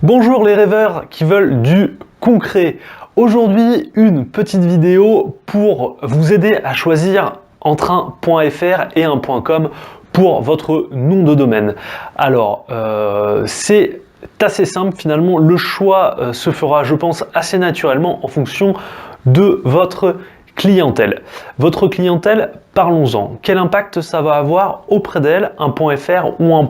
Bonjour les rêveurs qui veulent du concret. Aujourd'hui, une petite vidéo pour vous aider à choisir entre un .fr et un .com pour votre nom de domaine. Alors, c'est assez simple finalement, le choix se fera, je pense, assez naturellement en fonction de votre clientèle. Votre clientèle, parlons-en. Quel impact ça va avoir auprès d'elle, un .fr ou un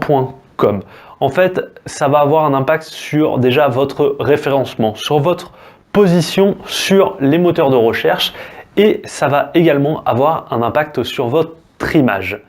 .com? En fait, ça va avoir un impact sur déjà votre référencement, sur votre position sur les moteurs de recherche et ça va également avoir un impact sur votre image.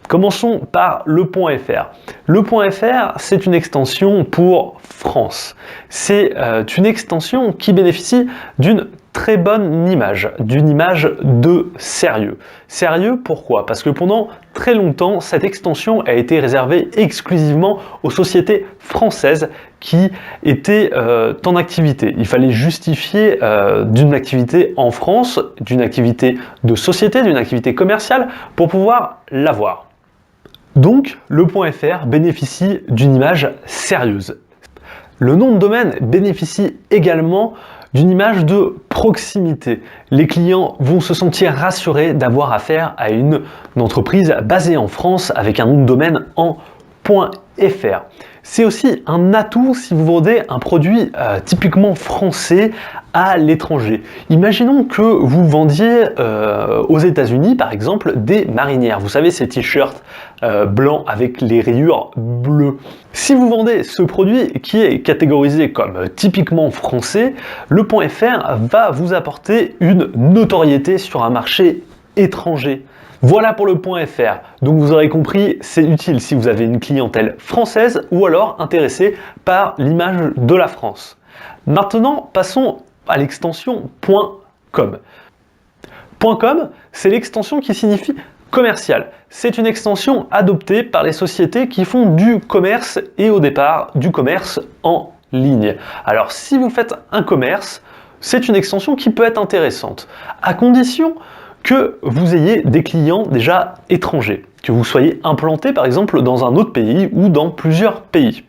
Commençons par le .fr. Le .fr, c'est une extension pour France. C'est une extension qui bénéficie d'une très bonne image, d'une image de sérieux. Sérieux, pourquoi? Parce que pendant très longtemps, cette extension a été réservée exclusivement aux sociétés françaises qui étaient en activité. Il fallait justifier d'une activité en France, d'une activité de société, d'une activité commerciale pour pouvoir l'avoir. Donc, le .fr bénéficie d'une image sérieuse. Le nom de domaine bénéficie également d'une image de proximité. Les clients vont se sentir rassurés d'avoir affaire à une entreprise basée en France avec un nom de domaine en .fr. C'est aussi un atout si vous vendez un produit typiquement français à l'étranger. Imaginons que vous vendiez aux États-Unis par exemple des marinières. Vous savez, ces t-shirts blancs avec les rayures bleues. Si vous vendez ce produit qui est catégorisé comme typiquement français, le .fr va vous apporter une notoriété sur un marché étranger. Voilà pour le .fr. Donc vous aurez compris, c'est utile si vous avez une clientèle française ou alors intéressée par l'image de la France. Maintenant, passons à l'extension .com. .com, c'est l'extension qui signifie commercial. C'est une extension adoptée par les sociétés qui font du commerce et au départ du commerce en ligne. Alors si vous faites un commerce, c'est une extension qui peut être intéressante, à condition que vous ayez des clients déjà étrangers, que vous soyez implanté par exemple dans un autre pays ou dans plusieurs pays.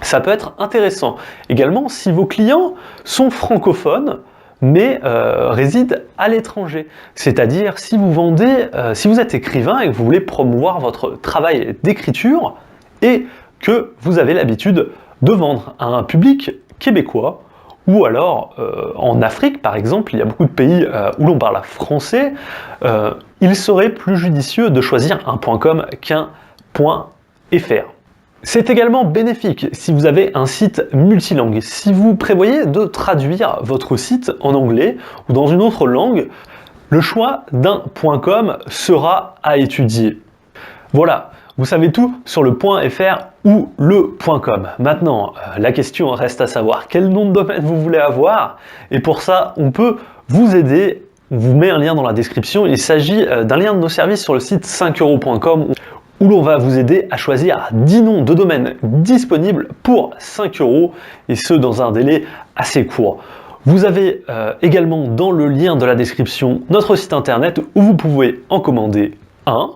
Ça peut être intéressant. Également, si vos clients sont francophones, mais résident à l'étranger. C'est-à-dire, si vous vendez, si vous êtes écrivain et que vous voulez promouvoir votre travail d'écriture et que vous avez l'habitude de vendre à un public québécois, ou alors en Afrique par exemple, il y a beaucoup de pays où l'on parle français, il serait plus judicieux de choisir un .com qu'un .fr. C'est également bénéfique si vous avez un site multilingue. Si vous prévoyez de traduire votre site en anglais ou dans une autre langue, le choix d'un .com sera à étudier. Voilà, vous savez tout sur le .fr ou le .com. Maintenant, la question reste à savoir quel nom de domaine vous voulez avoir. Et pour ça, on peut vous aider. On vous met un lien dans la description. Il s'agit d'un lien de nos services sur le site 5euros.com où l'on va vous aider à choisir 10 noms de domaine disponibles pour 5 € et ce dans un délai assez court. Vous avez également dans le lien de la description notre site internet où vous pouvez en commander un.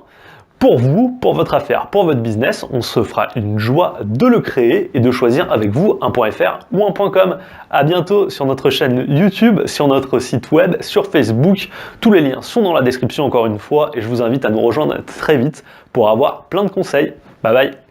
Pour vous, pour votre affaire, pour votre business, on se fera une joie de le créer et de choisir avec vous un .fr ou un .com. À bientôt sur notre chaîne YouTube, sur notre site web, sur Facebook. Tous les liens sont dans la description encore une fois et je vous invite à nous rejoindre très vite pour avoir plein de conseils. Bye bye.